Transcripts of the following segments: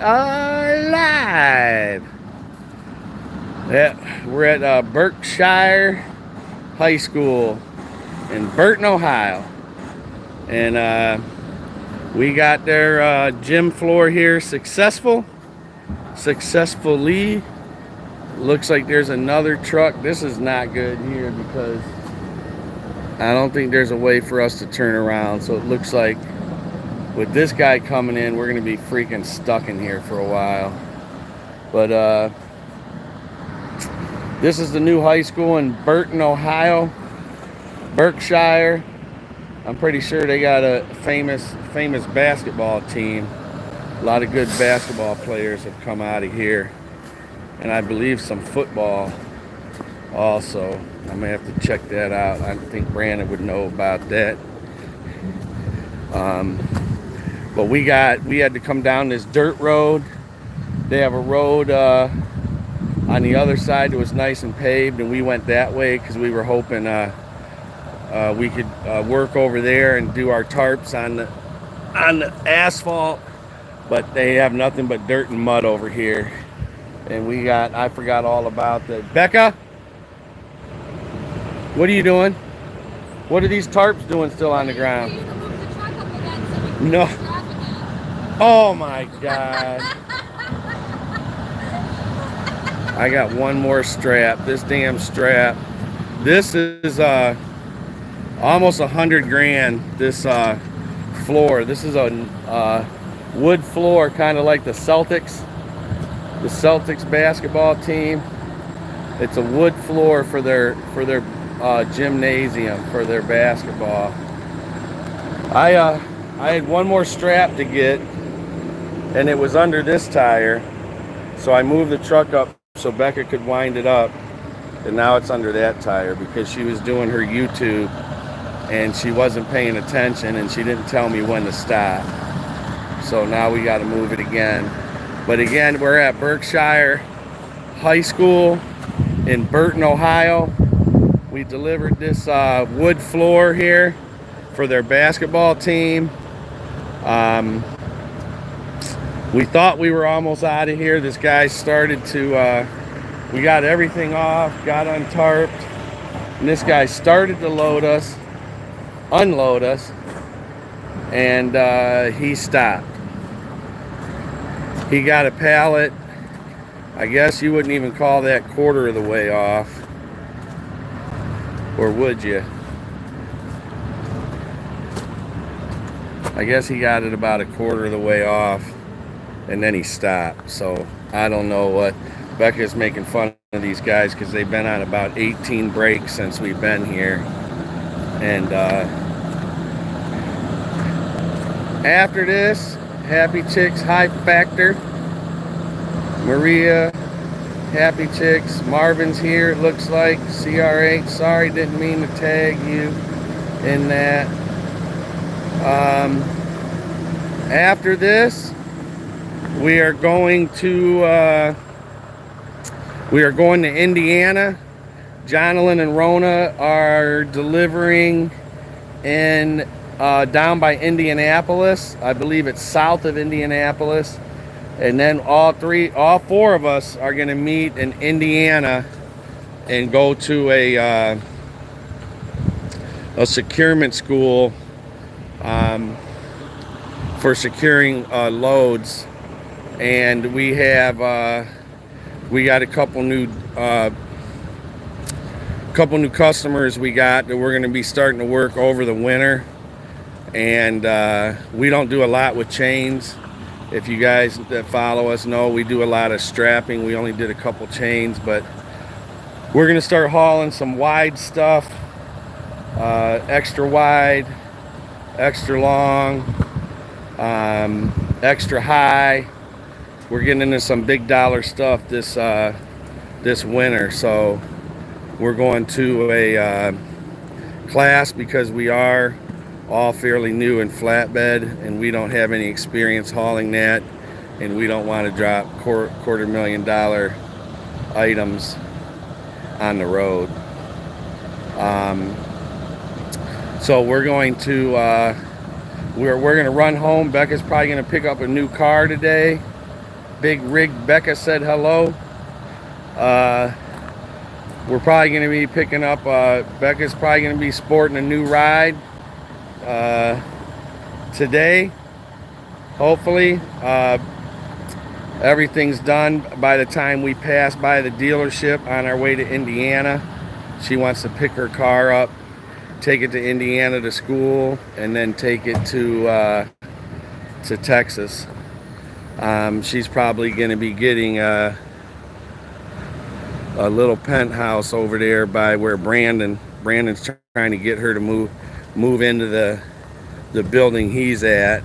are live. Yeah, we're at Berkshire High School in Burton, Ohio. And we got their gym floor here successfully. Looks like there's another truck. This is not good here because I don't think there's a way for us to turn around. So it looks like with this guy coming in, we're going to be freaking stuck in here for a while. But this is the new high school in Burton, Ohio. Berkshire. I'm pretty sure they got a famous basketball team. A lot of good basketball players have come out of here. And I believe some football also. I may have to check that out. I think Brandon would know about that. But we had to come down this dirt road. They have a road on the other side that was nice and paved, and we went that way because we were hoping we could work over there and do our tarps on the asphalt. But they have nothing but dirt and mud over here. And I forgot all about that. Becca, what are you doing? What are these tarps doing still on the ground? No. Oh my God. I got one more strap. This damn strap. This is almost $100,000. This floor. This is a wood floor, kind of like the Celtics basketball team. It's a wood floor for their gymnasium, for their basketball. I had one more strap to get, and it was under this tire, so I moved the truck up so Becca could wind it up, and now it's under that tire because she was doing her YouTube and she wasn't paying attention and she didn't tell me when to stop. So now we got to move it again. But again, we're at Berkshire High School in Burton, Ohio. We delivered this wood floor here for their basketball team. We thought we were almost out of here. This guy started to, we got everything off, got untarped, and this guy started to unload us, and he stopped. He got a pallet. I guess you wouldn't even call that quarter of the way off. Or would you? I guess he got it about a quarter of the way off, and then he stopped. So I don't know what. Becca's making fun of these guys because they've been on about 18 breaks since we've been here. And after this, Happy Chicks High Factor. Maria, Happy Chicks. Marvin's here, it looks like. CR8. Sorry, didn't mean to tag you in that. After this, we are going to Indiana. Jonalyn and Rona are delivering in down by Indianapolis. I believe it's south of Indianapolis. And then all four of us are going to meet in Indiana and go to a securement school for securing loads. And we got a couple new customers we got that we're going to be starting to work over the winter. And we don't do a lot with chains. If you guys that follow us know, we do a lot of strapping. We only did a couple chains, but we're going to start hauling some wide stuff, extra wide, extra long, extra high. We're getting into some big dollar stuff this winter, so we're going to a class because we are all fairly new in flatbed and we don't have any experience hauling that, and we don't want to drop $250,000 items on the road. So we're going to run home. Becca's probably going to pick up a new car today big rig. Becca said hello. We're probably going to be picking up, Becca's probably going to be sporting a new ride today. Hopefully, everything's done by the time we pass by the dealership on our way to Indiana. She wants to pick her car up, take it to Indiana to school, and then take it to Texas. She's probably going to be getting a little penthouse over there by where Brandon's trying to get her to move into the building he's at,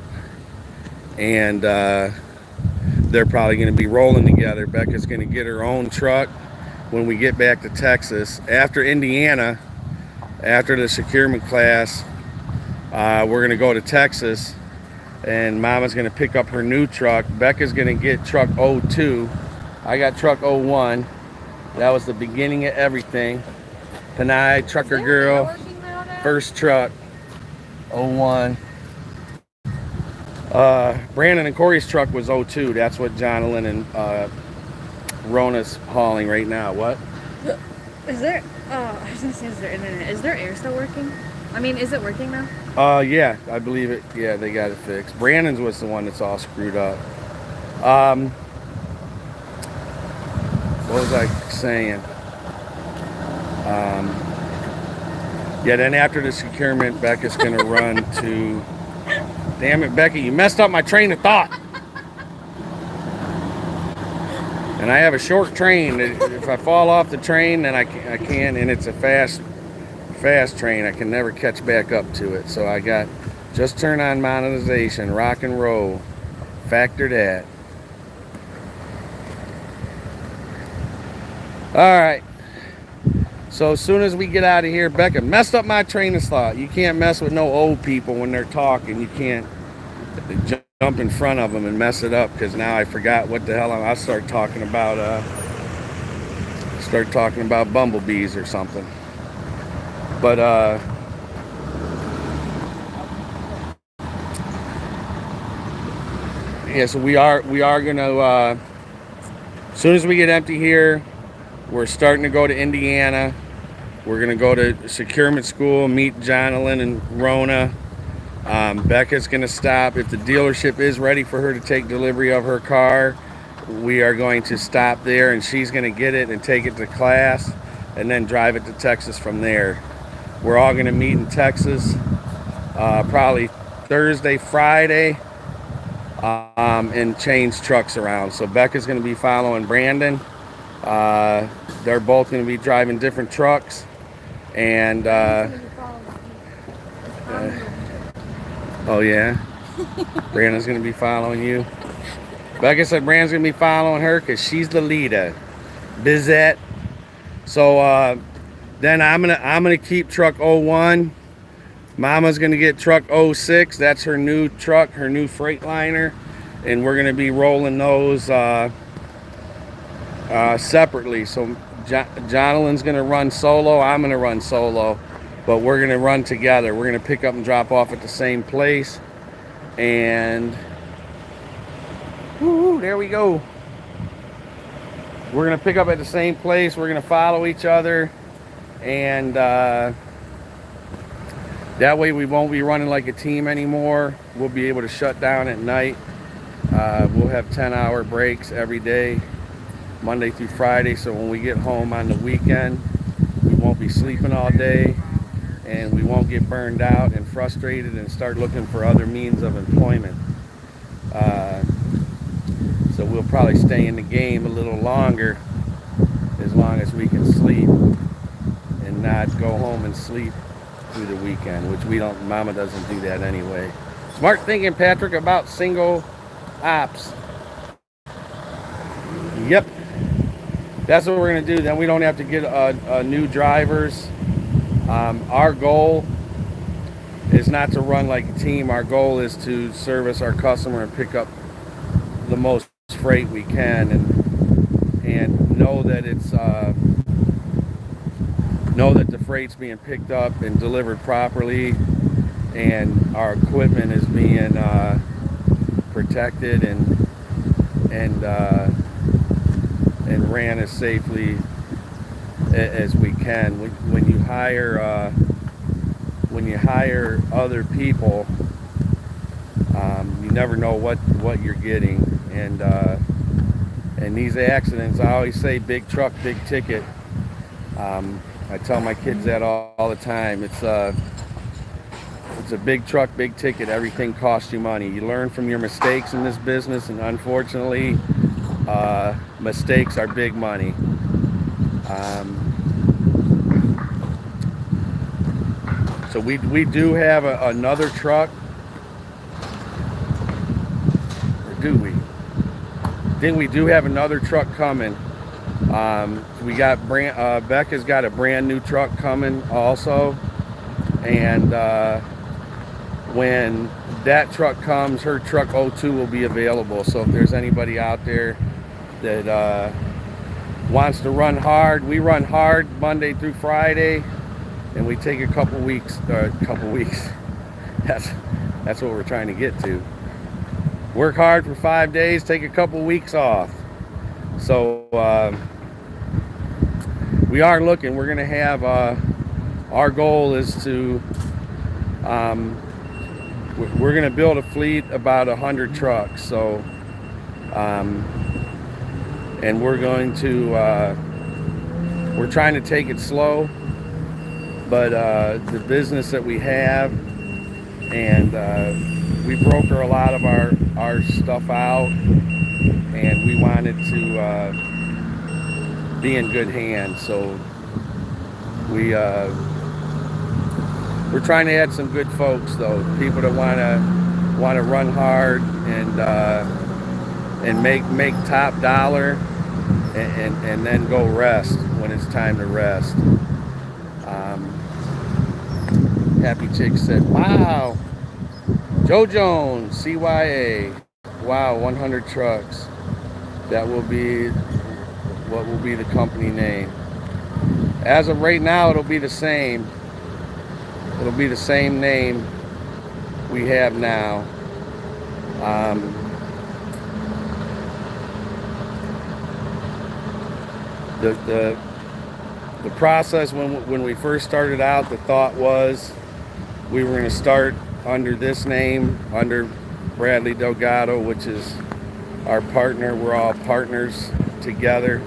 and they're probably going to be rolling together. Becca's going to get her own truck when we get back to Texas. After Indiana, after the securement class, we're going to go to Texas, and Mama's going to pick up her new truck. Becca's going to get truck 02. I got truck 01. That was the beginning of everything. Panay, trucker girl, first truck, 01. Brandon and Corey's truck was 02. That's what Jonathan and Rona's hauling right now. What? Is there, I was gonna say, is there internet? Is their air still working? I mean, is it working now? Yeah, I believe it. Yeah, they got it fixed. Brandon's was the one that's all screwed up. What was I saying? Yeah, then after the securement, Becca's gonna run to... Damn it, Becky, you messed up my train of thought. And I have a short train. If I fall off the train, then I can, and it's a fast train. I can never catch back up to it. So I got just turn on monetization, rock and roll, factor that. All right. So as soon as we get out of here, Becca messed up my train of thought. You can't mess with no old people when they're talking. You can't jump in front of them and mess it up, because now I forgot what the hell I'll start talking about bumblebees or something. But yeah, so we are gonna as soon as we get empty here, we're starting to go to Indiana. We're gonna go to securement school, meet Jonathan and Rona. Becca's gonna stop. If the dealership is ready for her to take delivery of her car, we are going to stop there, and she's gonna get it and take it to class, and then drive it to Texas from there. We're all gonna meet in Texas probably Thursday, Friday, and change trucks around. So Becca's gonna be following Brandon. They're both gonna be driving different trucks, and oh yeah, Brandon's gonna be following you. Becca said Brandon's gonna be following her because she's the leader. Bizette. So then I'm gonna keep truck 01. Mama's gonna get truck 06. That's her new truck, her new Freightliner, and we're gonna be rolling those separately. So Jonathan's gonna run solo. I'm gonna run solo. But we're going to run together. We're going to pick up and drop off at the same place. And there we go. We're going to pick up at the same place. We're going to follow each other. And that way we won't be running like a team anymore. We'll be able to shut down at night. We'll have 10-hour breaks every day, Monday through Friday. So when we get home on the weekend, we won't be sleeping all day. And we won't get burned out and frustrated and start looking for other means of employment. So we'll probably stay in the game a little longer, as long as we can sleep and not go home and sleep through the weekend, which we don't. Mama doesn't do that anyway. Smart thinking, Patrick, about single ops. Yep, that's what we're gonna do. Then we don't have to get new drivers. Our goal is not to run like a team. Our goal is to service our customer and pick up the most freight we can, and know that it's know that the freight's being picked up and delivered properly, and our equipment is being protected, and and ran as safely as we can. When you hire other people, you never know what you're getting, and these accidents, I always say big truck, big ticket. I tell my kids that all the time. It's a big truck, big ticket. Everything costs you money. You learn from your mistakes in this business, and unfortunately, mistakes are big money. So we do have another truck. Or do we? Then we do have another truck coming. We got Becca's got a brand new truck coming also, and when that truck comes, her truck 02 will be available. So if there's anybody out there that wants to run hard, we run hard Monday through Friday, and we take a couple weeks. That's what we're trying to get to. Work hard for 5 days, take a couple weeks off. So we are looking. We're going to have our goal is to we're going to build a fleet about 100 trucks. So and we're going to we're trying to take it slow, but the business that we have, and we broker a lot of our stuff out, and we wanted to be in good hands. So we're trying to add some good folks, though, people that want to run hard and make top dollar, and then go rest when it's time to rest. Happy Chick said, "Wow, Joe Jones, CYA, wow, 100 trucks. That will be what will be the company name. As of right now, it'll be the same. It'll be the same name we have now. The process when we first started out, the thought was we were going to start under this name, under Bradley Delgado, which is our partner. We're all partners together.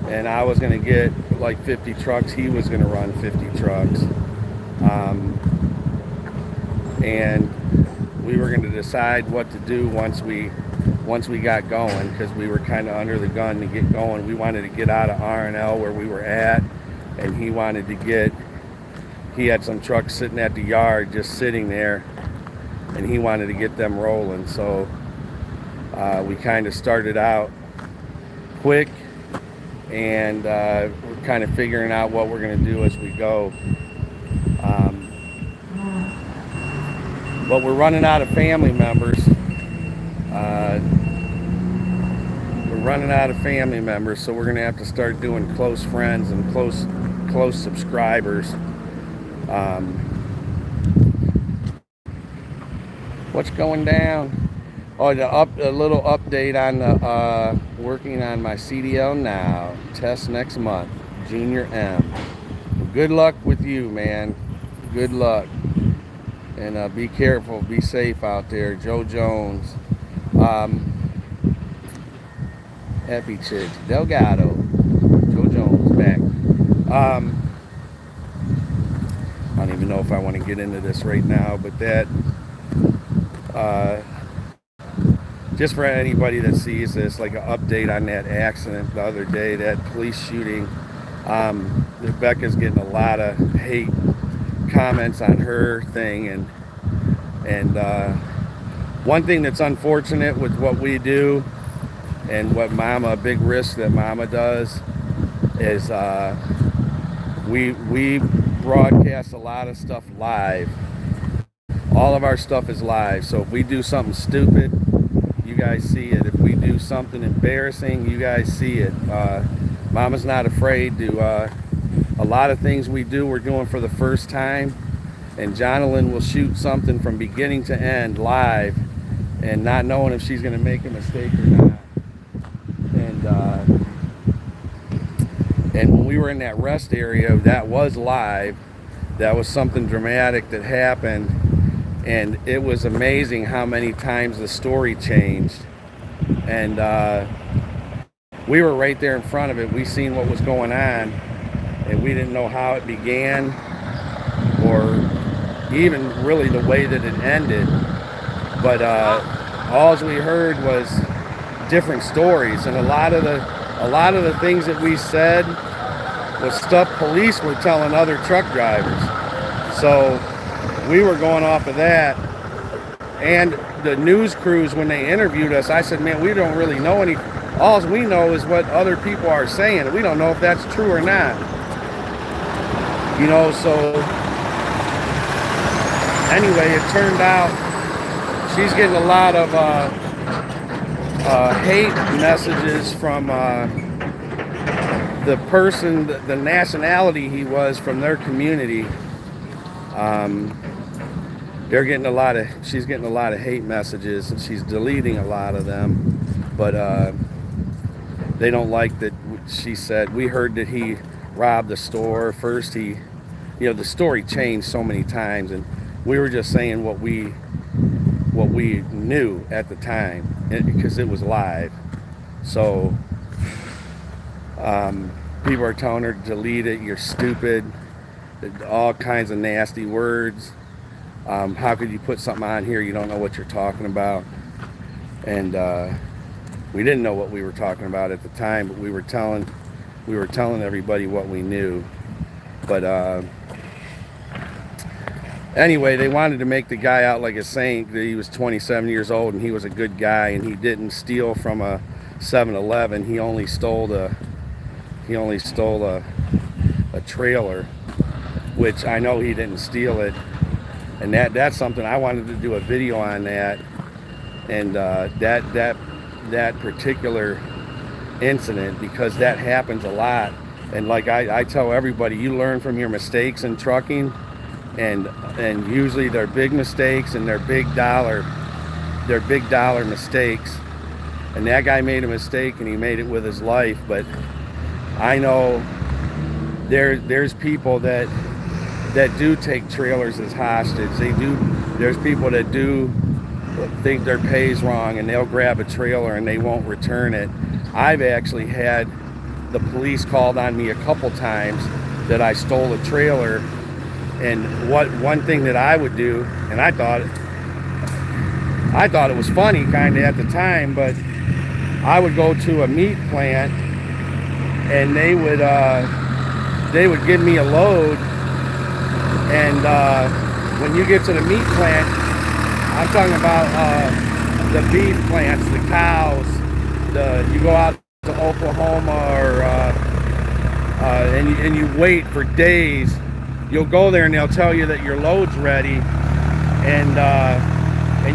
And I was going to get like 50 trucks. He was going to run 50 trucks. And we were going to decide what to do once we got going, because we were kind of under the gun to get going. We wanted to get out of R&L where we were at, and he wanted to he had some trucks sitting at the yard just sitting there, and he wanted to get them rolling. So we kind of started out quick, and we're kind of figuring out what we're going to do as we go. But we're running out of family members. So we're going to have to start doing close friends and close subscribers. What's going down? Oh, a little update on the working on my CDL now. Test next month. Junior M. Good luck with you, man. Good luck. And be careful. Be safe out there. Joe Jones. Happy Chicks. Delgado. Joe Jones back. I don't even know if I want to get into this right now, but that just for anybody that sees this, like an update on that accident the other day, that police shooting. Rebecca's getting a lot of hate comments on her thing, and one thing that's unfortunate with what we do and what Mama, a big risk that Mama does, is we broadcast a lot of stuff live. All of our stuff is live, so if we do something stupid, you guys see it. If we do something embarrassing, you guys see it. Mama's not afraid to, a lot of things we do, we're doing for the first time, and Jonathan will shoot something from beginning to end live, and not knowing if she's going to make a mistake or not. And when we were in that rest area, that was live. That was something dramatic that happened, and it was amazing how many times the story changed. And we were right there in front of it. We seen what was going on, and we didn't know how it began or even really the way that it ended. But all we heard was different stories, and a lot of the things that we said was stuff police were telling other truck drivers. So we were going off of that. And the news crews, when they interviewed us, I said, man, we don't really know any. All we know is what other people are saying. We don't know if that's true or not. You know, so anyway, it turned out she's getting a lot of hate messages from the person, the nationality he was, from their community. She's getting a lot of hate messages, and she's deleting a lot of them. But they don't like that. She said, we heard that he robbed the store. First the story changed so many times, and we were just saying what we knew at the time, because it was live. So people are telling her to delete it, you're stupid, all kinds of nasty words. How could you put something on here, you don't know what you're talking about? And we didn't know what we were talking about at the time, but we were telling everybody what we knew. But anyway, they wanted to make the guy out like a saint, that he was 27 years old and he was a good guy, and he didn't steal from a 7-Eleven. He only stole a trailer, which I know he didn't steal it. And that's something I wanted to do a video on that. And that particular incident, because that happens a lot. And like I tell everybody, you learn from your mistakes in trucking, and usually they're big mistakes, and they're big dollar mistakes. And that guy made a mistake, and he made it with his life. But I know there's people that do take trailers as hostage. There's people that do think their pay's wrong, and they'll grab a trailer and they won't return it. I've actually had the police called on me a couple times that I stole a trailer. And one thing that I would do, and I thought it was funny kind of at the time, but I would go to a meat plant, and they would give me a load. And when you get to the meat plant, I'm talking about the beef plants, the cows. You go out to Oklahoma, and you wait for days. You'll go there and they'll tell you that your load's ready, and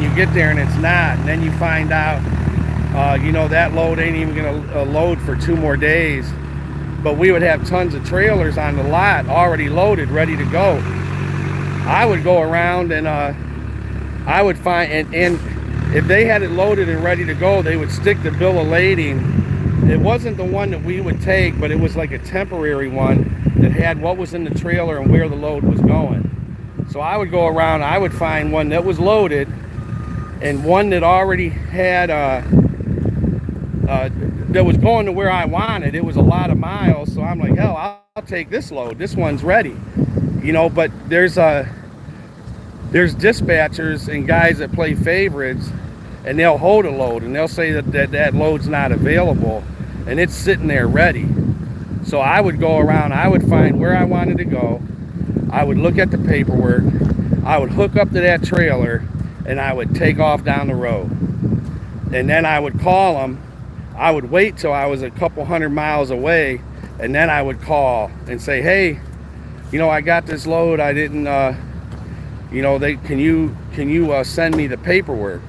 you get there and it's not. And then you find out, that load ain't even gonna load for 2 more days. But we would have tons of trailers on the lot already loaded, ready to go. I would go around and I would find, and if they had it loaded and ready to go, they would stick the bill of lading. It wasn't the one that we would take, but it was like a temporary one that had what was in the trailer and where the load was going. So I would go around, I would find one that was loaded, and one that already had that was going to where I wanted. It was a lot of miles, so I'm like, hell, I'll take this load. This one's ready, But there's dispatchers and guys that play favorites, and they'll hold a load and they'll say that load's not available, and it's sitting there ready. So I would go around, I would find where I wanted to go, I would look at the paperwork, I would hook up to that trailer, and I would take off down the road. And then I would call them. I would wait till I was a couple 100 miles away, and then I would call and say, hey, I got this load, I didn't can you send me the paperwork?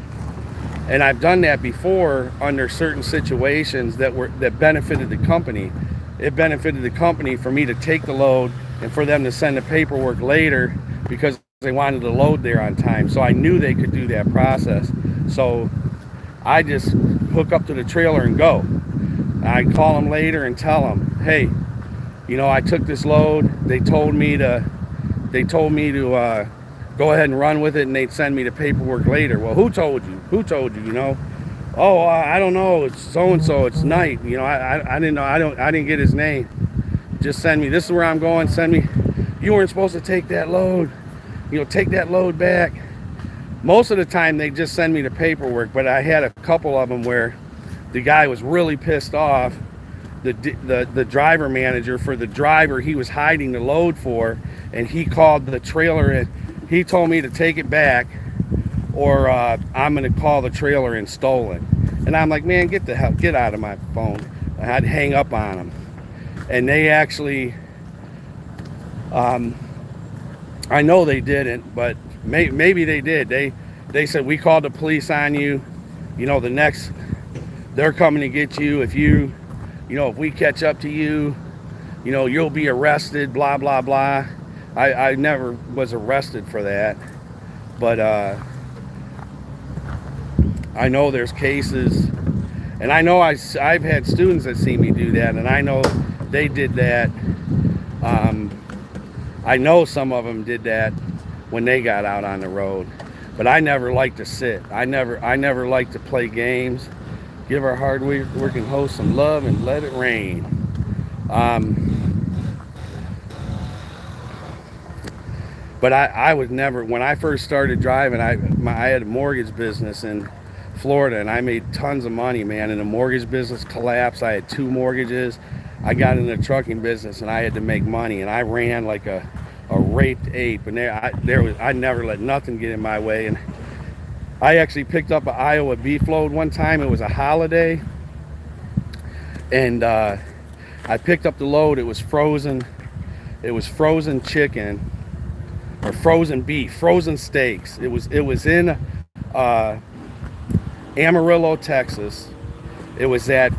And I've done that before under certain situations that benefited the company. It benefited the company for me to take the load and for them to send the paperwork later, because they wanted the load there on time. So I knew they could do that process. So I just hook up to the trailer and go. I call them later and tell them, hey, I took this load. They told me to go ahead and run with it, and they'd send me the paperwork later. Well, who told you? Oh, I don't know. It's so and so. It's Knight. I didn't know. I didn't get his name. Just send me. This is where I'm going. Send me. You weren't supposed to take that load. Take that load back. Most of the time, they just send me the paperwork. But I had a couple of them where the guy was really pissed off. The driver manager for the driver he was hiding the load for, and he called the trailer in. He told me to take it back, or I'm going to call the trailer in stolen. And I'm like, man, get out of my phone. I had to hang up on him. And they actually, I know they didn't, but maybe they did. They said, we called the police on you. They're coming to get you. If if we catch up to you, you'll be arrested, blah, blah, blah. I never was arrested for that. But I know there's cases, and I know I've had students that see me do that, and I know they did that. I know some of them did that when they got out on the road, but I never liked to sit. I never liked to play games. Give our hard-working host some love and let it rain. But I was never, when I first started driving, I had a mortgage business in Florida, and I made tons of money, man. And the mortgage business collapsed. I had 2 mortgages. I got in the trucking business, and I had to make money, and I ran like a raped ape. And I never let nothing get in my way. And I actually picked up an Iowa beef load one time. It was a holiday, and I picked up the load. It was frozen chicken, or frozen beef, frozen steaks. It was in Amarillo, Texas. It was that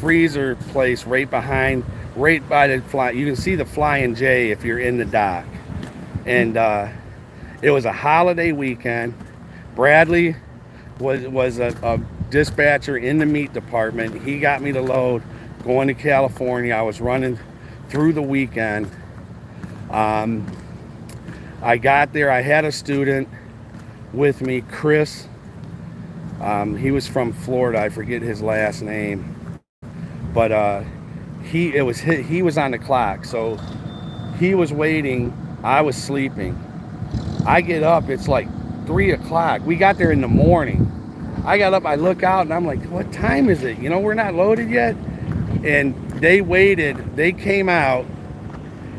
freezer place right by the fly. You can see the Flying J if you're in the dock. And it was a holiday weekend. Bradley was a dispatcher in the meat department. He got me the load going to California. I was running through the weekend. I got there. I had a student with me, Chris. He was from Florida. I forget his last name, but he was on the clock, so he was waiting. I was sleeping. I get up. It's like 3 o'clock. We got there in the morning. I got up. I look out, and I'm like, "What time is it? We're not loaded yet." And they waited. They came out,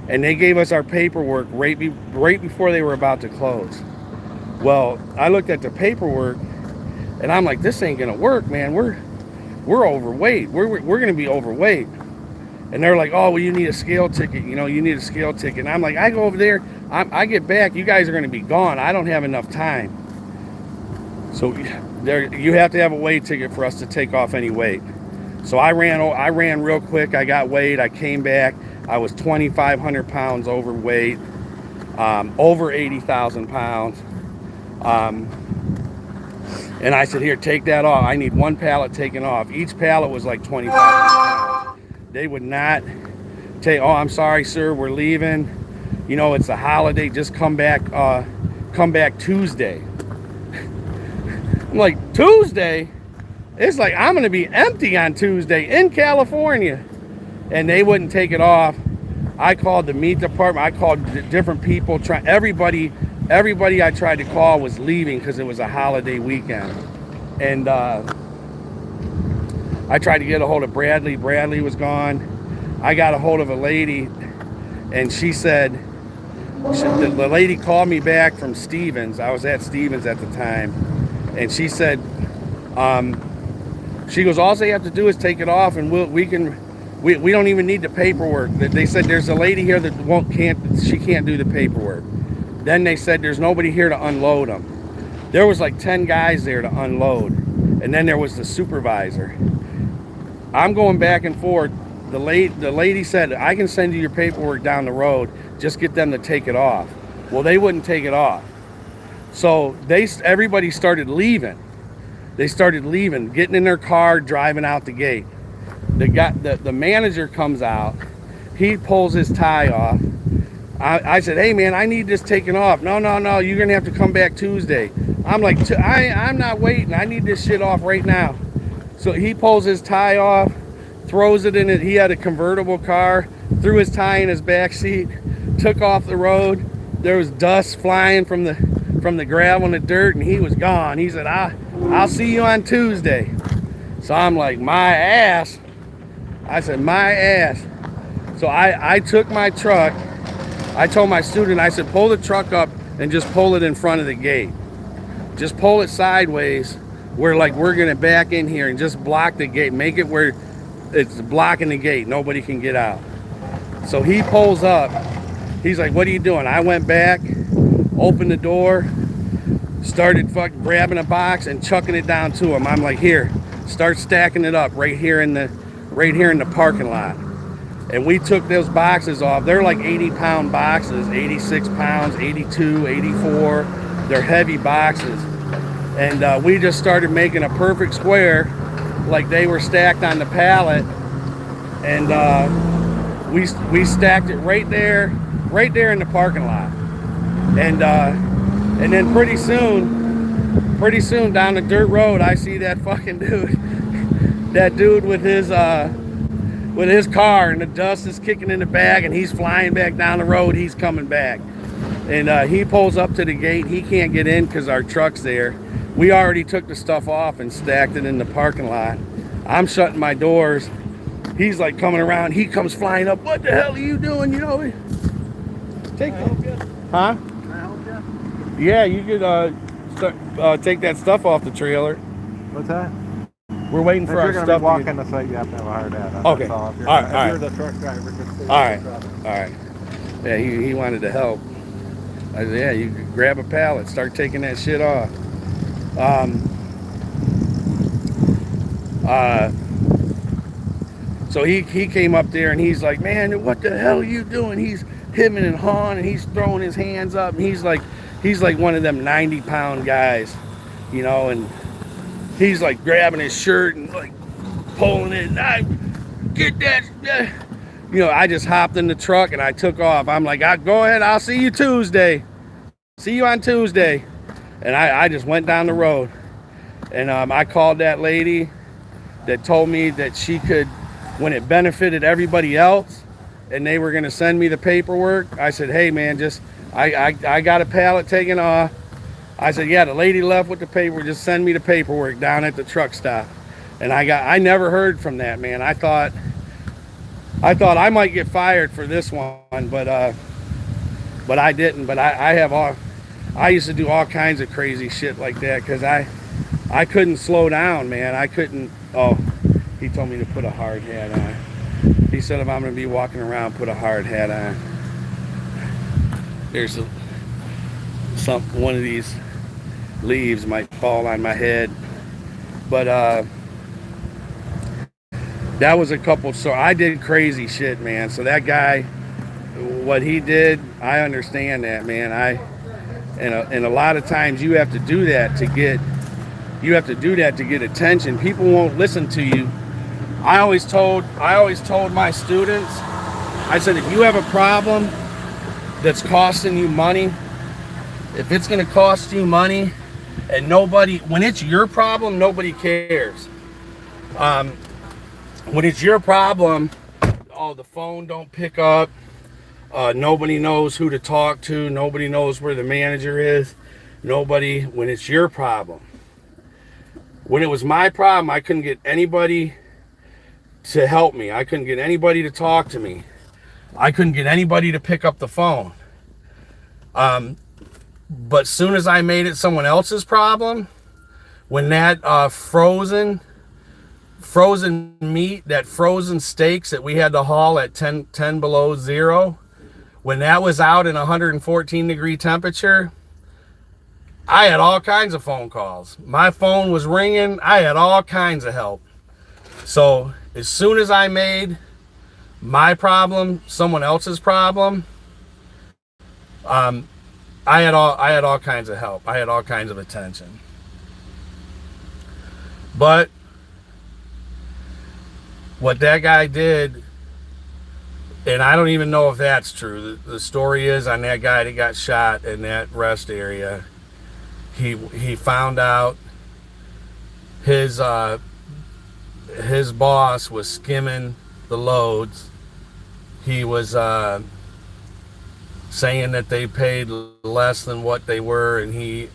and they gave us our paperwork right before they were about to close. Well, I looked at the paperwork, and I'm like, this ain't gonna work, man. We're overweight. We're gonna be overweight. And they're like, oh, well, you need a scale ticket. You need a scale ticket. And I'm like, I go over there. I get back. You guys are gonna be gone. I don't have enough time. So you have to have a weigh ticket for us to take off any weight. So I ran real quick. I got weighed. I came back. I was 2,500 pounds overweight, over 80,000 pounds. And I said, here, take that off. I need 1 pallet taken off. Each pallet was like 25 pounds. They would not take, oh, I'm sorry, sir, we're leaving. It's a holiday. Just come back Tuesday. I'm like, Tuesday? It's like, I'm going to be empty on Tuesday in California. And they wouldn't take it off. I called the meat department. I called different people. Everybody I tried to call was leaving because it was a holiday weekend. And I tried to get a hold of Bradley. Bradley was gone. I got a hold of a lady, and she said, the lady called me back from Stevens. I was at Stevens at the time. And she said, she goes, all they have to do is take it off, and we don't even need the paperwork. They said there's a lady here that she can't do the paperwork. Then they said there's nobody here to unload them. There was like 10 guys there to unload. And then there was the supervisor. I'm going back and forth. The lady said, I can send you your paperwork down the road. Just get them to take it off. Well, they wouldn't take it off. So everybody started leaving. They started leaving, getting in their car, driving out the gate. The manager comes out. He pulls his tie off. I said, hey man, I need this taken off. No, you're gonna have to come back Tuesday. I'm like, I'm not waiting. I need this shit off right now. So he pulls his tie off, throws it in it. He had a convertible car, threw his tie in his back seat, took off the road. There was dust flying from the gravel and the dirt, and he was gone. He said, I'll see you on Tuesday. So I'm like, my ass. I said, my ass. So I took my truck. I told my student, I said, pull the truck up and just pull it in front of the gate. Just pull it sideways where like we're gonna back in here and just block the gate. Make it where it's blocking the gate. Nobody can get out. So he pulls up. He's like, what are you doing? I went back, opened the door, started grabbing a box and chucking it down to him. I'm like, here, start stacking it up right here in the parking lot. And we took those boxes off. They're like 80-pound boxes, 86 pounds, 82, 84. They're heavy boxes. And we just started making a perfect square like they were stacked on the pallet. And we stacked it right there in the parking lot. And then pretty soon down the dirt road, I see that fucking dude with his car, and the dust is kicking in the back, and he's flying back down the road. He's coming back, and he pulls up to the gate. He can't get in because our truck's there. We already took the stuff off and stacked it in the parking lot. I'm shutting my doors. He's like coming around. He comes flying up. What the hell are you doing? You know, take that. Huh? Can I help you? Yeah, you could take that stuff off the trailer. What's that? We're waiting for our stuff. If you're going to walk in the site, you have to have a hard hat. Okay. All If you're the truck driver, just stay all right. Yeah, he wanted to help. I said, yeah, you could grab a pallet, start taking that shit off. So he came up there and he's like, man, what the hell are you doing? He's hemming and hawing and he's throwing his hands up, and he's like one of them 90-pound guys, you know, and he's like grabbing his shirt and like pulling it. And I get that. You know, I just hopped in the truck and I took off. I'm like, go ahead. I'll see you Tuesday. See you on Tuesday. And I just went down the road. And I called that lady that told me that she could, when it benefited everybody else and they were going to send me the paperwork, I said, hey, man, I got a pallet taken off. I said, yeah, the lady left with the paperwork. Just send me the paperwork down at the truck stop. And I never heard from that, man. I thought I might get fired for this one, but I didn't. But I used to do all kinds of crazy shit like that because I couldn't slow down, man. I couldn't. Oh, he told me to put a hard hat on. He said if I'm going to be walking around, put a hard hat on. There's one of these leaves might fall on my head, but that was a couple. So I did crazy shit, man. So that guy, what he did, I understand that, man. And a lot of times you have to do that to get attention. People won't listen to you. I always told my students, I said, if you have a problem that's costing you money, if it's going to cost you money, and when it's your problem, nobody cares. When it's your problem, the phone don't pick up. Nobody knows who to talk to. Nobody knows where the manager is. When it's your problem. When it was my problem, I couldn't get anybody to help me. I couldn't get anybody to talk to me. I couldn't get anybody to pick up the phone. But soon as I made it someone else's problem, when that frozen meat, that frozen steaks that we had to haul at 10 below zero, when that was out in 114 degree temperature, I had all kinds of phone calls. My phone was ringing. I had all kinds of help. So as soon as I made my problem someone else's problem, I had all kinds of help. I had all kinds of attention. But what that guy did, and I don't even know if that's true. The story is on that guy that got shot in that rest area. He found out his boss was skimming the loads. He was saying that they paid less than what they were, and he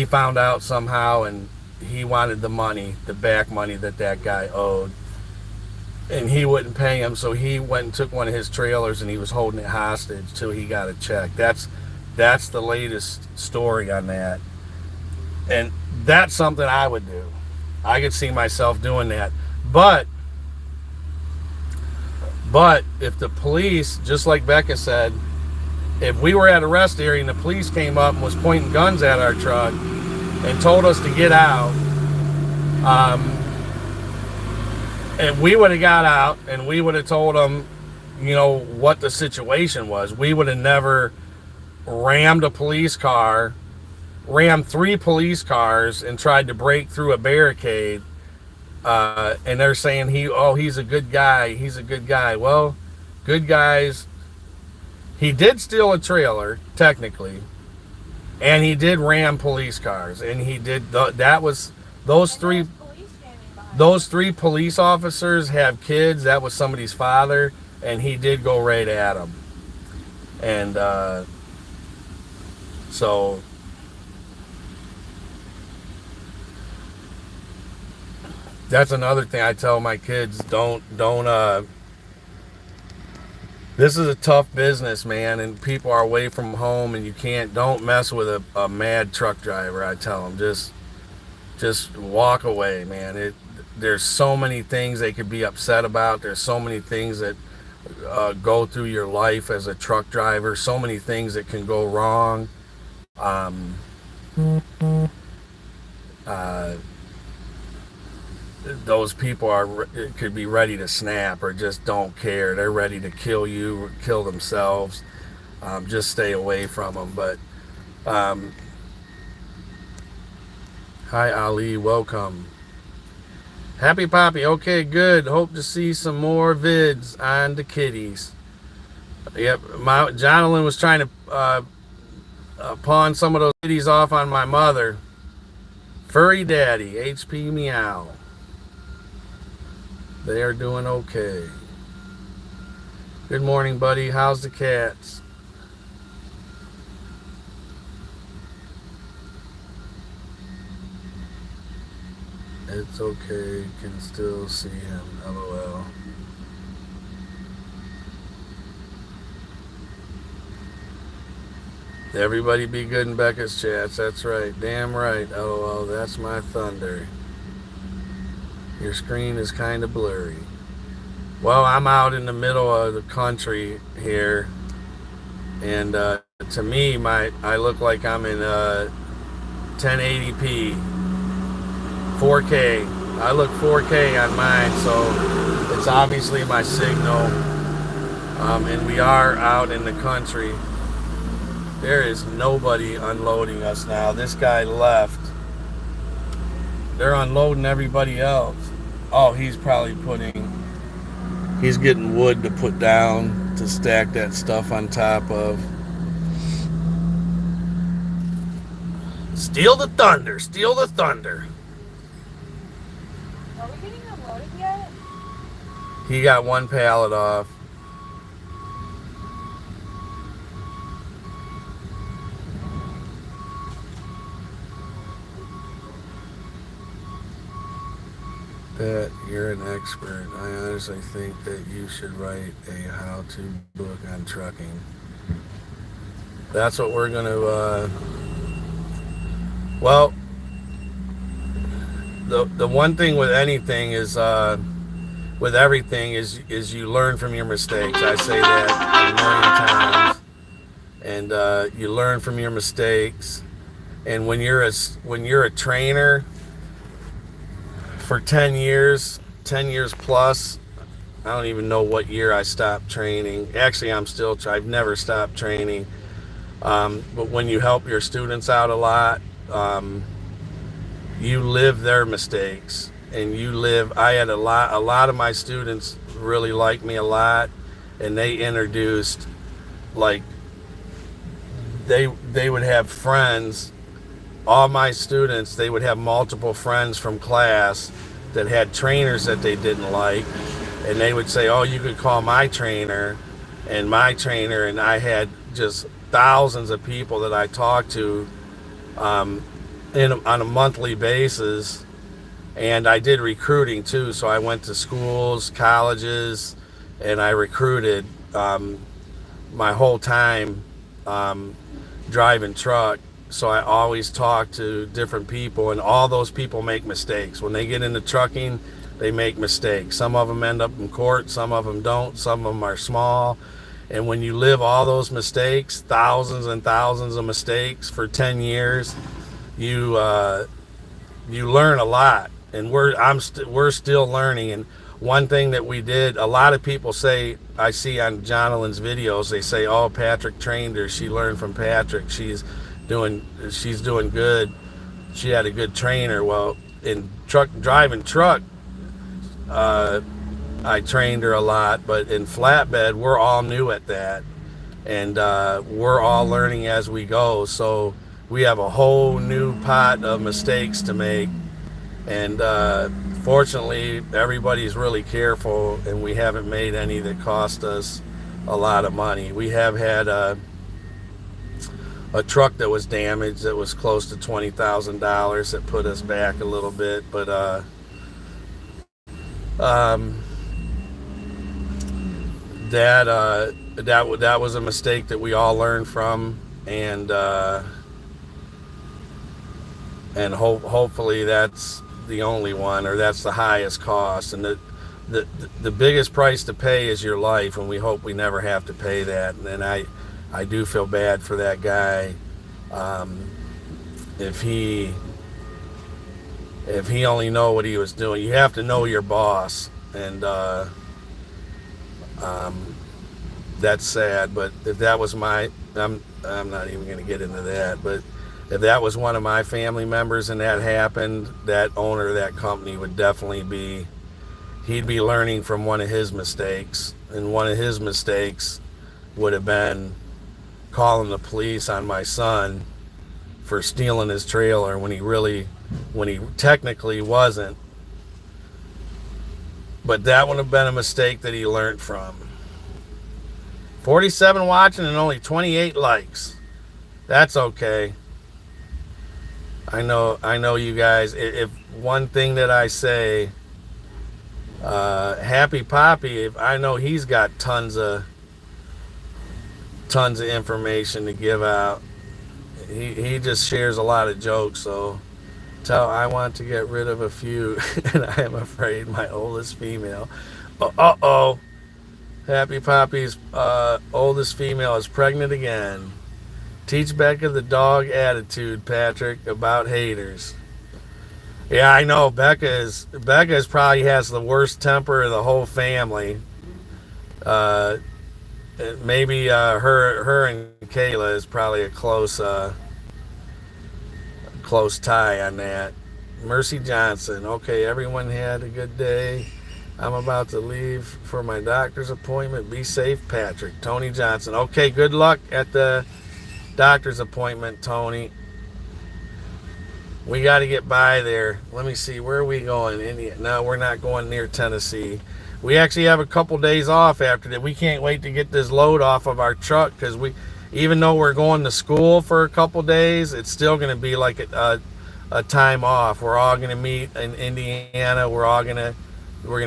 found out somehow, and he wanted the money, the back money that guy owed. And he wouldn't pay him, so he went and took one of his trailers and he was holding it hostage till he got a check. That's the latest story on that. And that's something I would do. I could see myself doing that. But if the police, just like Becca said, if we were at a rest area and the police came up and was pointing guns at our truck and told us to get out, and we would have got out and we would have told them, you know, what the situation was. We would have never rammed a police car, rammed 3 police cars and tried to break through a barricade. And they're saying he's a good guy. He's a good guy. Well, good guys. He did steal a trailer, technically. And he did ram police cars. And he did, those three police officers have kids. That was somebody's father, and he did go right at them. And so that's another thing I tell my kids. Don't this is a tough business, man, and people are away from home, and don't mess with a mad truck driver. I tell them, just walk away, man. There's so many things they could be upset about. There's so many things that go through your life as a truck driver. So many things that can go wrong. Those people could be ready to snap or just don't care. They're ready to kill you or kill themselves. Just stay away from them. But hi, Ali. Welcome. Happy Poppy. Okay, good. Hope to see some more vids on the kitties. Yep, Jonathan was trying to pawn some of those kitties off on my mother. Furry Daddy, HP Meow. They are doing okay. Good morning, buddy. How's the cats? It's okay, can still see him, LOL. Everybody be good in Becca's chats, that's right. Damn right, LOL, that's my thunder. Your screen is kind of blurry. Well, I'm out in the middle of the country here, and to me, I look like I'm in 1080p. 4K. I look 4K on mine, so it's obviously my signal. And we are out in the country. There is nobody unloading us now. This guy left. They're unloading everybody else. Oh, he's getting wood to put down to stack that stuff on top of. Steal the thunder. Steal the thunder. Are we getting unloaded yet? He got one pallet off. Bet you're an expert. I honestly think that you should write a how-to book on trucking. That's what we're going to... Well, the one thing with anything is... with everything is you learn from your mistakes. I say that a million times. And you learn from your mistakes. And when you're a trainer for 10 years plus, I don't even know what year I stopped training. Actually, I've never stopped training. But when you help your students out a lot, you live their mistakes, and I had a lot of my students really liked me a lot, and they introduced, like, they would have friends. All my students, they would have multiple friends from class that had trainers that they didn't like, and they would say, oh, you could call my trainer, and I had just thousands of people that I talked to on a monthly basis. And I did recruiting too, so I went to schools, colleges, and I recruited my whole time driving truck. So I always talk to different people, and all those people make mistakes. When they get into trucking, they make mistakes. Some of them end up in court, some of them don't, some of them are small. And when you live all those mistakes, thousands and thousands of mistakes for 10 years, you learn a lot. And we're still learning. And one thing that we did, a lot of people say, I see on Jonathan's videos, they say, oh, Patrick trained her, she learned from Patrick, she's doing good, she had a good trainer. Well, in driving truck, I trained her a lot, but in flatbed, we're all new at that, and we're all learning as we go. So we have a whole new pot of mistakes to make, and fortunately, everybody's really careful, and we haven't made any that cost us a lot of money. We have had a truck that was damaged that was close to $20,000 that put us back a little bit, but that was a mistake that we all learned from, and hopefully that's the only one, or that's the highest cost. And the biggest price to pay is your life, and we hope we never have to pay that. And I do feel bad for that guy. If he only know what he was doing. You have to know your boss, and that's sad. But if that was I'm not even going to get into that. But if that was one of my family members and that happened, that owner of that company would definitely he'd be learning from one of his mistakes. And one of his mistakes would have been calling the police on my son for stealing his trailer when he technically wasn't. But that would have been a mistake that he learned from. 47 watching and only 28 likes. That's okay. I know you guys, if one thing that I say, Happy Poppy, if I know he's got tons of information to give out. He just shares a lot of jokes, so I want to get rid of a few, and I am afraid my oldest female. Happy Poppy's oldest female is pregnant again. Teach Becca the dog attitude, Patrick, about haters. Yeah, I know. Becca's probably has the worst temper of the whole family. Maybe her and Kayla is probably a close tie on that. Mercy Johnson. Okay, everyone had a good day. I'm about to leave for my doctor's appointment. Be safe, Patrick. Tony Johnson. Okay, good luck at the doctor's appointment, Tony. We got to get by there. Let me see, where are we going? India? No, we're not going near Tennessee. We actually have a couple days off after that. We can't wait to get this load off of our truck, because even though we're going to school for a couple days, it's still going to be like a time off. We're all going to meet in Indiana. We're going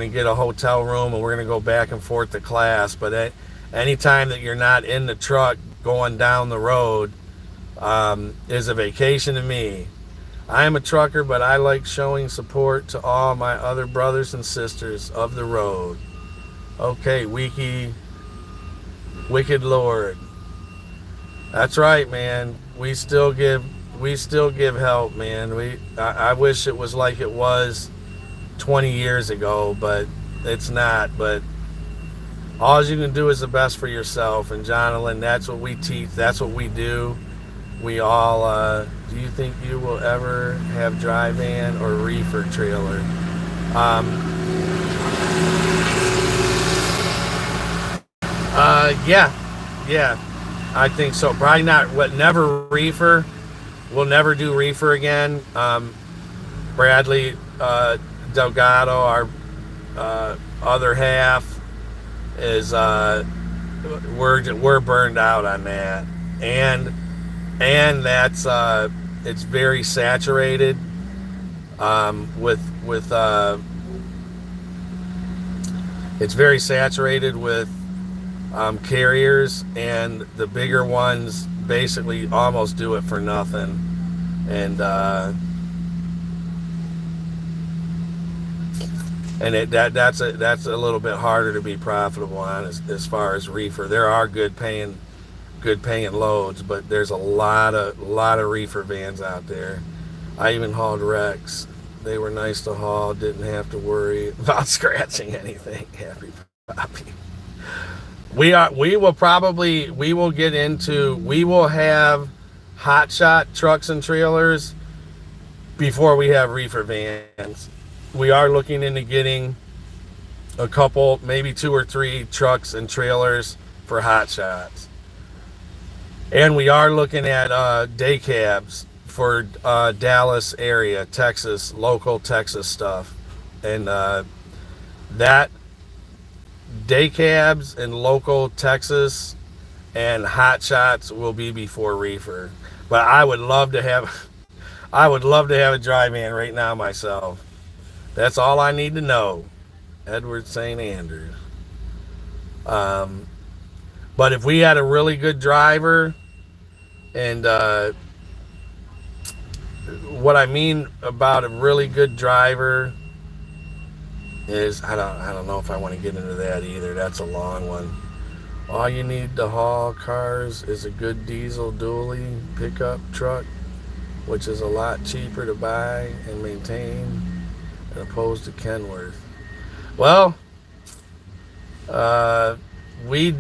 to get a hotel room, and we're going to go back and forth to class. But any time that you're not in the truck going down the road is a vacation to me. I am a trucker, but I like showing support to all my other brothers and sisters of the road. Okay, Wicked Lord. That's right, man. We still give help, man. I wish it was like it was 20 years ago, but it's not. But all you can do is the best for yourself. And Jonathan, that's what we teach. That's what we do. we all, do you think you will ever have dry van or reefer trailer? Yeah, I think so. Probably not, never reefer. We'll never do reefer again. Bradley Delgado, our other half, is we're burned out on that, and that's it's very saturated with it's very saturated with carriers, and the bigger ones basically almost do it for nothing, and that's a little bit harder to be profitable on as far as reefer. There are good paying loads, but there's a lot of reefer vans out there. I even hauled wrecks. They were nice to haul, didn't have to worry about scratching anything. Happy Poppy. We will have hotshot trucks and trailers before we have reefer vans. We are looking into getting a couple, maybe 2 or 3 trucks and trailers for hotshots. And we are looking at day cabs for Dallas area, Texas, local Texas stuff. And that day cabs in local Texas and hotshots will be before reefer. But I would love to have a dry van right now myself. That's all I need to know. Edward St. Andrews. But if we had a really good driver, and what I mean about a really good driver is, I don't know if I want to get into that either. That's a long one. All you need to haul cars is a good diesel dually pickup truck, which is a lot cheaper to buy and maintain opposed to Kenworth. Well, we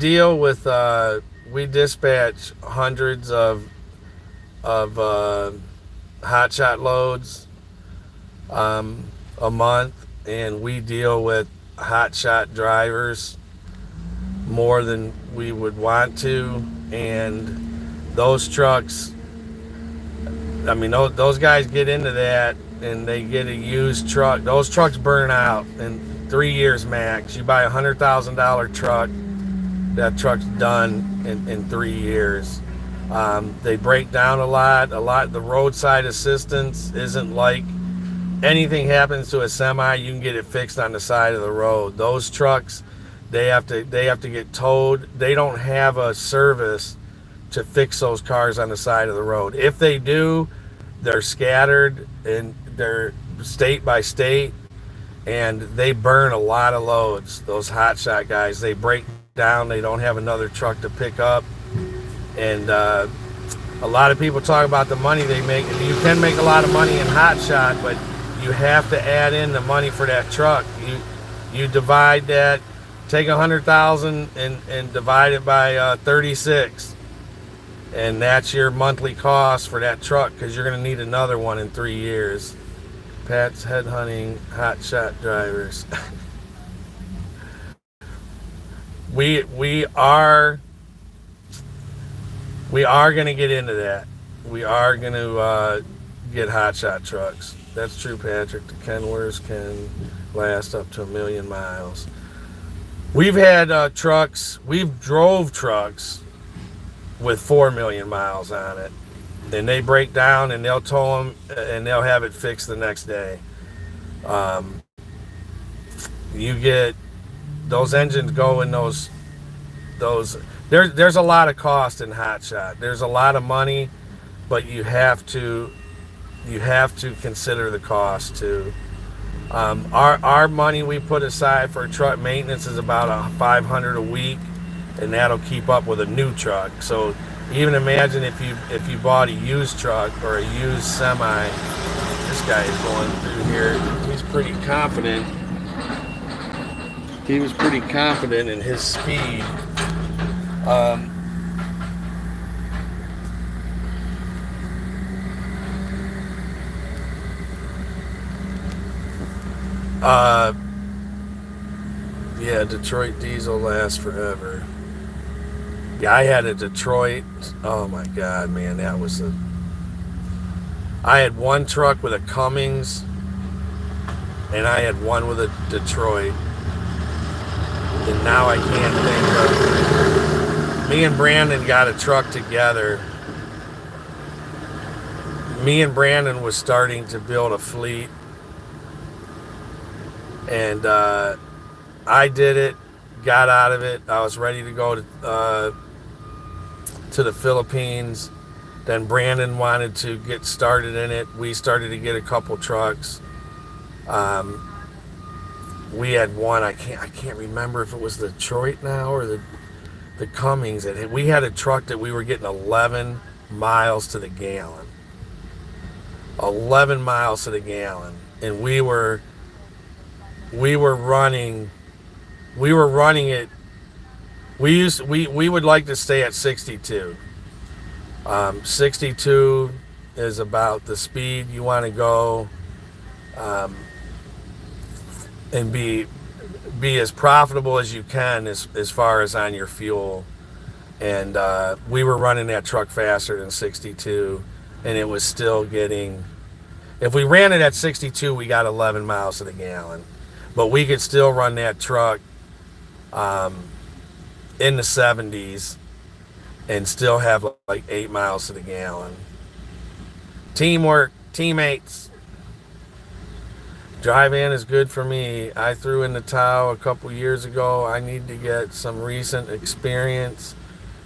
dispatch hundreds of hotshot loads a month, and we deal with hotshot drivers more than we would want to, and those trucks, I mean, those guys get into that and they get a used truck. Those trucks burn out in 3 years max. You buy $100,000 truck, that truck's done in 3 years. They break down a lot. The roadside assistance isn't like anything happens to a semi, you can get it fixed on the side of the road. Those trucks, they have to get towed. They don't have a service to fix those cars on the side of the road. If they do, they're scattered and they're state by state, and they burn a lot of loads. Those hotshot guys, they break down. They don't have another truck to pick up, and a lot of people talk about the money they make. You can make a lot of money in hotshot, but you have to add in the money for that truck. You divide that, take 100,000 and divide it by 36, and that's your monthly cost for that truck, because you're going to need another one in 3 years. Pat's headhunting hotshot drivers. we are going to get into that. We are going to get hotshot trucks. That's true, Patrick. The Kenworths can last up to 1 million miles. We've had trucks. We've drove trucks with 4 million miles on it, and they break down, and they'll tow them, and they'll have it fixed the next day. You get those engines go in those. There's a lot of cost in hotshot. There's a lot of money, but you have to consider the cost too. Our money we put aside for truck maintenance is about $500 a week, and that'll keep up with a new truck. So even imagine if you bought a used truck or a used semi. This guy is going through here. He's pretty confident. He was pretty confident in his speed. Uh, yeah, Detroit diesel lasts forever. Yeah, I had a Detroit. Oh my God, man, that was a. I had one truck with a Cummins, and I had one with a Detroit. And now I can't think of. Me and Brandon got a truck together. Me and Brandon was starting to build a fleet, and I did it, got out of it. I was ready to go to the Philippines. Then Brandon wanted to get started in it. We started to get a couple trucks. We had one. I can't remember if it was the Detroit now or the Cummins. We had a truck that we were getting 11 miles to the gallon. 11 miles to the gallon, and we were running it. We would like to stay at 62. 62 is about the speed you want to go, and be as profitable as you can as far as on your fuel. And we were running that truck faster than 62, and it was still getting. If we ran it at 62, we got 11 miles to the gallon, but we could still run that truck in the 70s and still have like 8 miles to the gallon. Teamwork, teammates. Drive-in is good for me. I threw in the towel a couple years ago. I need to get some recent experience,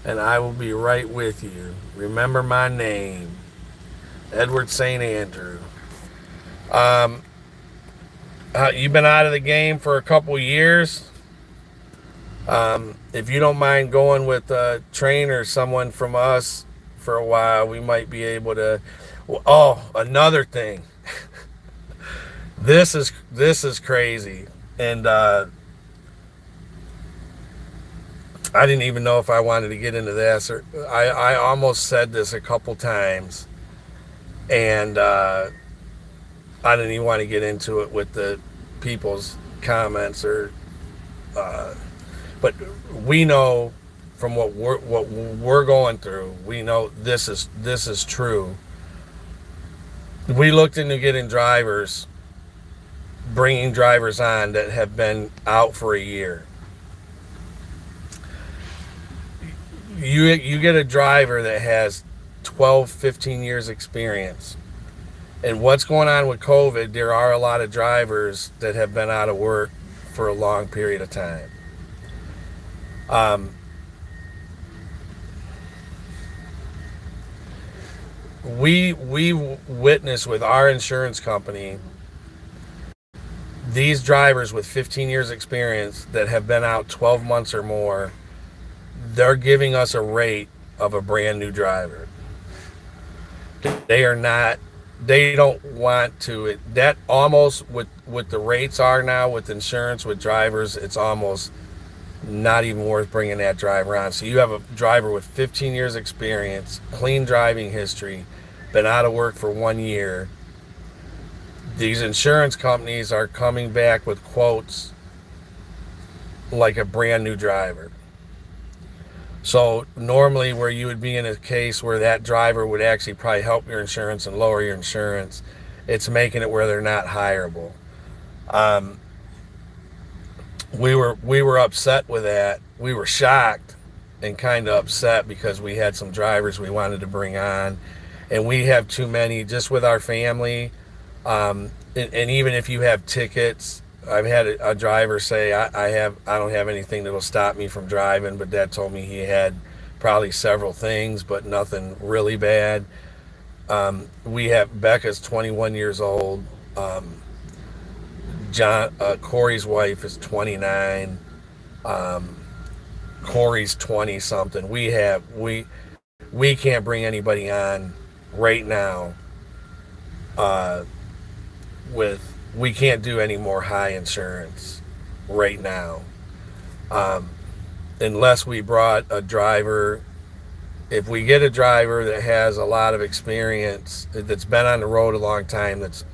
and I will be right with you. Remember my name, Edward St. Andrew. You've been out of the game for a couple years. If you don't mind going with a trainer, someone from us for a while, we might be able to. Oh, another thing. This is crazy, and I didn't even know if I wanted to get into this. Or I almost said this a couple times, and I didn't even want to get into it with the people's comments or. But we know from what we're going through, we know this is true. We looked into getting drivers, bringing drivers on that have been out for a year. You get a driver that has 12, 15 years experience. And what's going on with COVID, there are a lot of drivers that have been out of work for a long period of time. We witnessed with our insurance company these drivers with 15 years experience that have been out 12 months or more. They're giving us a rate of a brand new driver. They don't want to. That almost with the rates are now with insurance with drivers, it's almost not even worth bringing that driver on. So you have a driver with 15 years experience, clean driving history, been out of work for 1 year. These insurance companies are coming back with quotes like a brand new driver. So normally where you would be in a case where that driver would actually probably help your insurance and lower your insurance, it's making it where they're not hireable. We were upset with that. We were shocked and kind of upset because we had some drivers we wanted to bring on, and we have too many just with our family. And even if you have tickets, I've had a driver say, I don't have anything that'll stop me from driving, but Dad told me he had probably several things, but nothing really bad. We have Becca's 21 years old. Corey's wife is 29. Corey's 20 something. We can't bring anybody on right now. We can't do any more high insurance right now, unless we brought a driver. If we get a driver that has a lot of experience, that's been on the road a long time, that's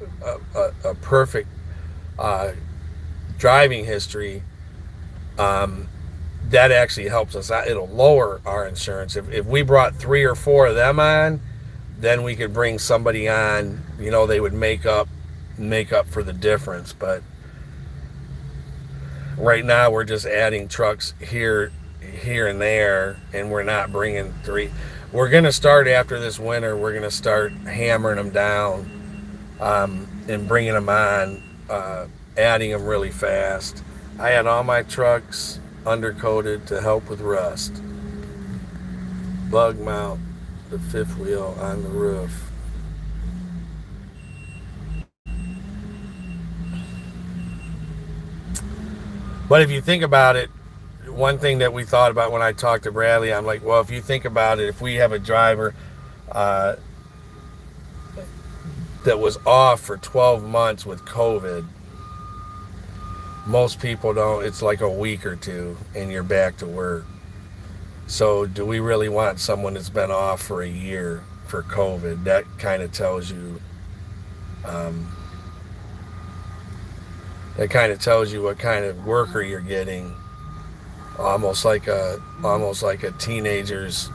a perfect driving history, that actually helps us out. It'll lower our insurance. If we brought 3 or 4 of them on, then we could bring somebody on, they would make up for the difference. But right now we're just adding trucks here and there, and we're not bringing 3. We're going to start after this winter. We're going to start hammering them down, and bringing them on, adding them really fast. I had all my trucks undercoated to help with rust. Bug mount the 5th wheel on the roof. But if you think about it, one thing that we thought about when I talked to Bradley, I'm like, well, if you think about it, if we have a driver that was off for 12 months with COVID, most people don't. It's like a week or 2 and you're back to work. So do we really want someone that's been off for a year for COVID? That kind of tells you what kind of worker you're getting. Almost like a teenager's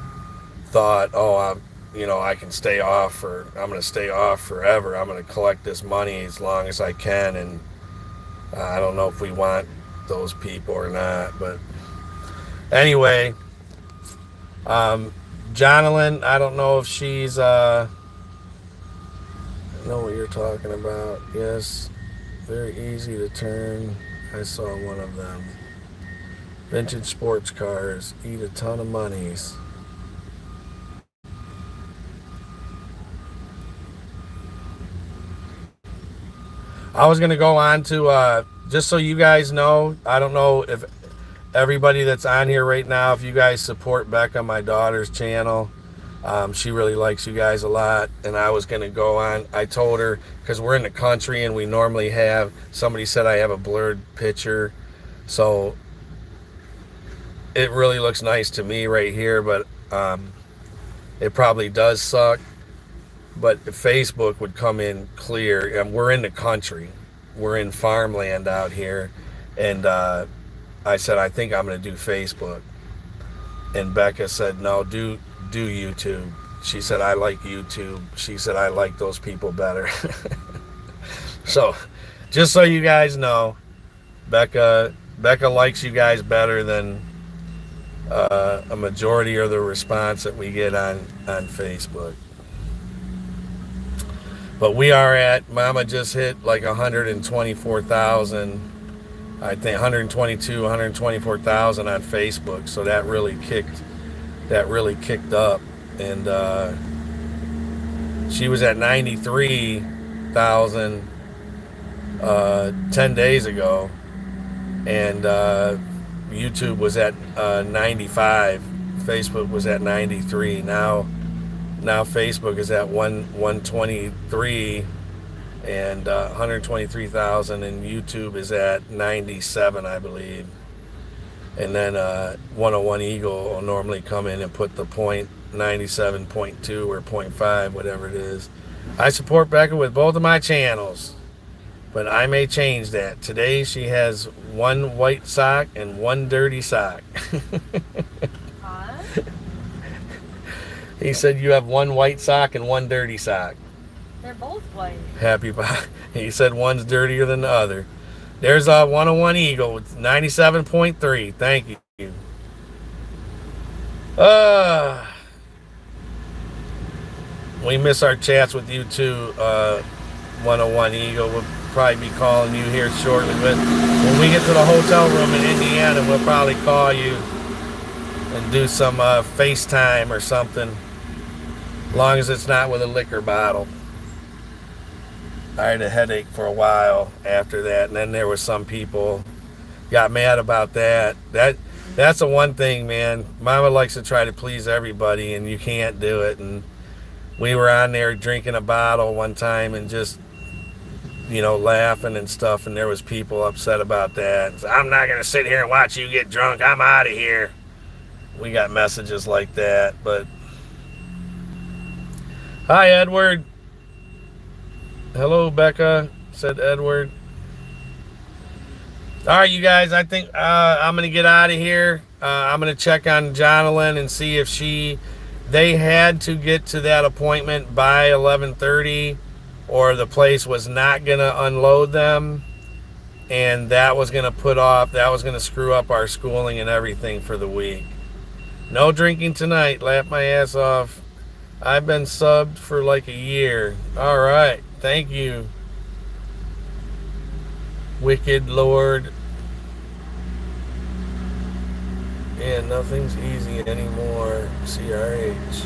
thought, I can stay off, or I'm going to stay off forever. I'm going to collect this money as long as I can. And I don't know if we want those people or not. But anyway, Jonalyn, I don't know if she's, I know what you're talking about. Yes, very easy to turn. I saw one of them. Vintage sports cars eat a ton of monies. I was going to go on to, just so you guys know, I don't know if everybody that's on here right now, if you guys support Becca, my daughter's channel. She really likes you guys a lot. And I was going to go on. I told her, because we're in the country and we normally have, somebody said I have a blurred picture. So it really looks nice to me right here, but it probably does suck. But Facebook would come in clear. And we're in the country. We're in farmland out here. And I said, I think I'm going to do Facebook. And Becca said, no, do YouTube. She said, I like YouTube. She said, I like those people better. So, just so you guys know, Becca likes you guys better than a majority of the response that we get on Facebook. But we are at, Mama just hit like 124,000, I think 122, 124,000 on Facebook. So that really kicked up. And she was at 93,000 10 days ago. And YouTube was at 95. Facebook was at 93. Now Facebook is at 123 and 123,000, and YouTube is at 97, I believe. And then 101 Eagle will normally come in and put the 97.2 or 0.5, whatever it is. I support Becca with both of my channels, but I may change that. Today she has one white sock and one dirty sock. He said you have one white sock and one dirty sock. They're both white. He said one's dirtier than the other. There's a 101 Eagle with 97.3. Thank you. We miss our chats with you too, 101 Eagle. We'll probably be calling you here shortly. But when we get to the hotel room in Indiana, we'll probably call you and do some FaceTime or something. As long as it's not with a liquor bottle. I had a headache for a while after that, and then there was some people got mad about that. That's the one thing, man. Mama likes to try to please everybody, and you can't do it. And we were on there drinking a bottle one time and just, laughing and stuff, and there was people upset about that. So, I'm not going to sit here and watch you get drunk. I'm out of here. We got messages like that, but hi, Edward. Hello, Becca, said Edward. All right, you guys, I think I'm going to get out of here. I'm going to check on Jonalyn and see if they had to get to that appointment by 11:30 or the place was not going to unload them. And that was going to screw up our schooling and everything for the week. No drinking tonight. Laugh my ass off. I've been subbed for like a year. All right. Thank you, Wicked Lord. Yeah, nothing's easy anymore. CRH.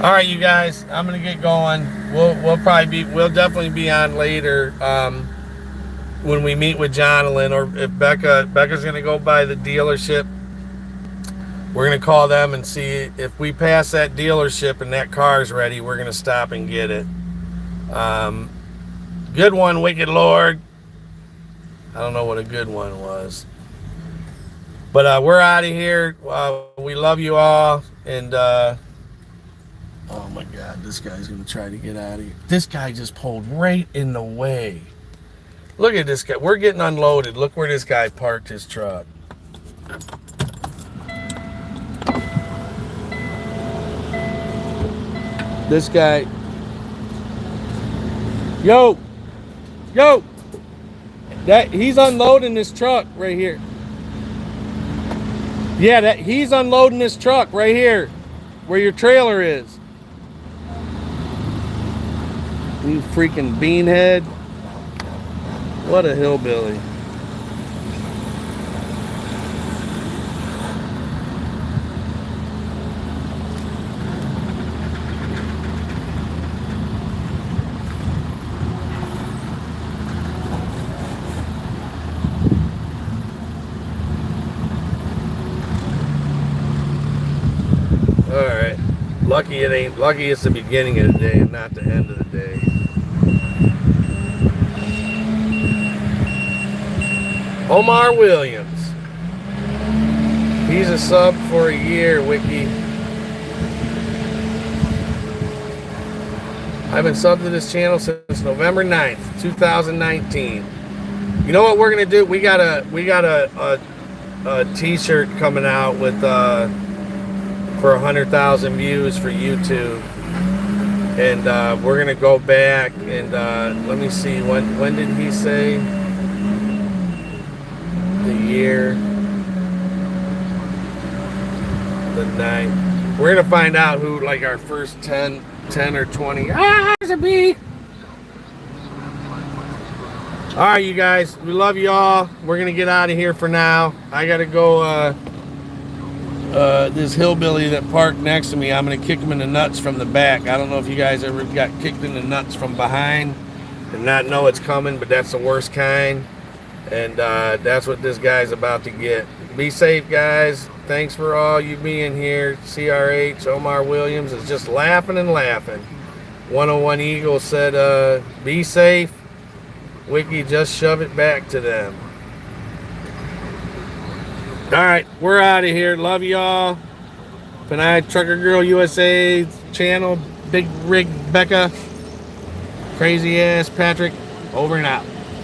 All right, you guys. I'm gonna get going. We'll definitely be on later when we meet with Jonalyn, or if Becca's gonna go by the dealership. We're gonna call them and see if we pass that dealership and that car's ready. We're gonna stop and get it. Good one, Wicked Lord. I don't know what a good one was. But we're out of here. We love you all. And, oh my God, this guy's going to try to get out of here. This guy just pulled right in the way. Look at this guy. We're getting unloaded. Look where this guy parked his truck. This guy. Yo. He's unloading this truck right here. Yeah, he's unloading this truck right here, where your trailer is. You freaking beanhead. What a hillbilly. Alright. Lucky it's the beginning of the day and not the end of the day. Omar Williams. He's a sub for a year, Wiki. I've been subbed to this channel since November 9th, 2019. You know what we're gonna do? We got a t-shirt coming out with for 100,000 views for YouTube, and we're gonna go back and let me see, when did he say the year? The 9th. We're gonna find out who, like, our first 10 or 20. There's a bee. All right, you guys, we love you all. We're gonna get out of here for now. I gotta go. This hillbilly that parked next to me, I'm gonna kick him in the nuts from the back. I don't know if you guys ever got kicked in the nuts from behind and not know it's coming, but that's the worst kind. And that's what this guy's about to get. Be safe, guys. Thanks for all you being here. CRH, Omar Williams is just laughing and laughing. 101 Eagle said, be safe. Wiki, just shove it back to them. Alright, we're out of here. Love y'all. Panay Trucker Girl USA channel. Big Rig Becca. Crazy ass Patrick. Over and out.